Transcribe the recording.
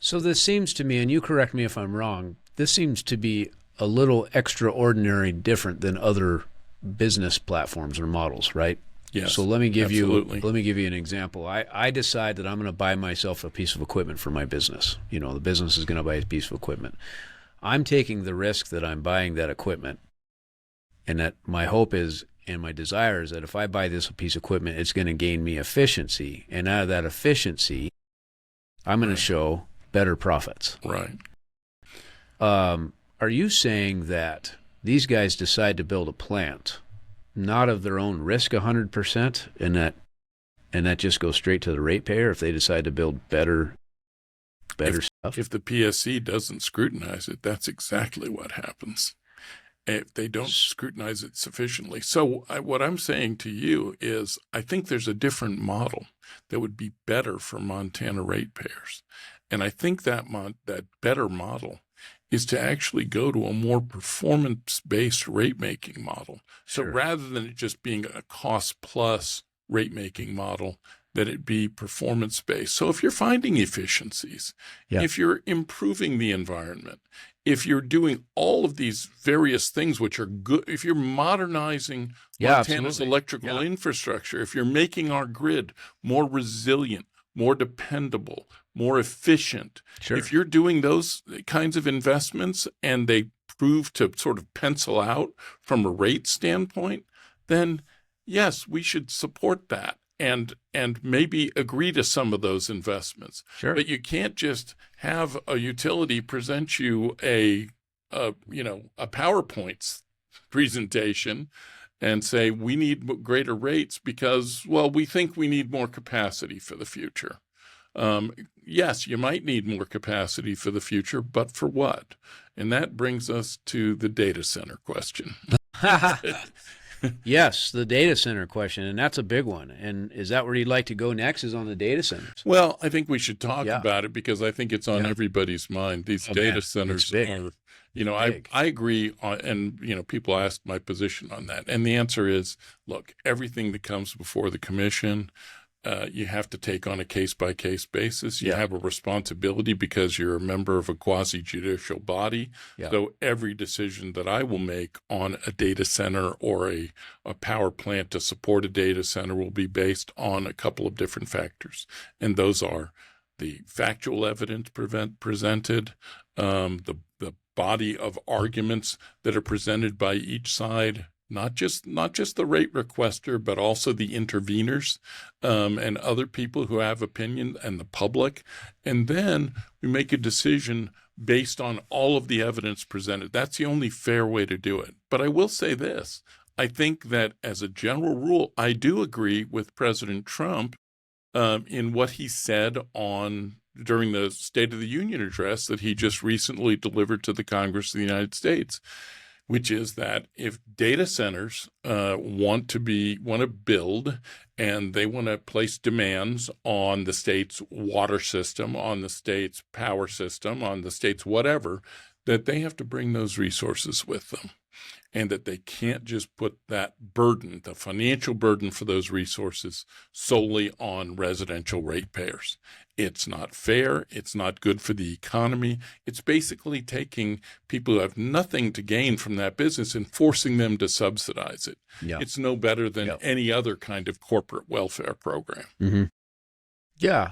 So this seems to me, and you correct me if I'm wrong, this seems to be a little extraordinary different than other business platforms or models, right? Yes. So let me give absolutely. you an example. I decide that I'm going to buy myself a piece of equipment for my business. You know, the business is going to buy a piece of equipment. I'm taking the risk that I'm buying that equipment, and that my hope is and my desire is that if I buy this piece of equipment, it's going to gain me efficiency, and out of that efficiency, I'm going to show better profits. Right. Are you saying that these guys decide to build a plant not of their own risk 100%, and that just goes straight to the ratepayer if they decide to build better stuff? If the PSC doesn't scrutinize it, that's exactly what happens. If they don't scrutinize it sufficiently. So what I'm saying to you is I think there's a different model that would be better for Montana ratepayers. And I think that better model is to actually go to a more performance-based rate-making model. So Sure. rather than it just being a cost-plus rate-making model, that it be performance-based. So if you're finding efficiencies, if you're improving the environment, if you're doing all of these various things which are good, if you're modernizing Montana's electrical infrastructure, if you're making our grid more resilient, more dependable, more efficient, if you're doing those kinds of investments and they prove to sort of pencil out from a rate standpoint, then yes, we should support that and maybe agree to some of those investments. Sure. But you can't just have a utility present you a PowerPoint presentation and say we need greater rates because, well, we think we need more capacity for the future. Yes, you might need more capacity for the future, but for what? And that brings us to the data center question. Yes, the data center question, and that's a big one. And is that where you'd like to go next, is on the data centers? Well, I think we should talk about it because I think it's on everybody's mind. These data centers are, I agree on, and, people ask my position on that. And the answer is, look, everything that comes before the commission, you have to take on a case-by-case basis. You have a responsibility because you're a member of a quasi-judicial body. So every decision that I will make on a data center or a power plant to support a data center will be based on a couple of different factors. And those are the factual evidence presented, the body of arguments that are presented by each side, not just the rate requester, but also the interveners and other people who have opinion and the public. And then we make a decision based on all of the evidence presented. That's the only fair way to do it. But I will say this. I think that as a general rule, I do agree with President Trump in what he said during the State of the Union address that he just recently delivered to the Congress of the United States, which is that if data centers want to build and they want to place demands on the state's water system, on the state's power system, on the state's whatever, that they have to bring those resources with them. And that they can't just put that burden, the financial burden for those resources, solely on residential ratepayers. It's not fair. It's not good for the economy. It's basically taking people who have nothing to gain from that business and forcing them to subsidize it. It's no better than any other kind of corporate welfare program. Mm-hmm. Yeah.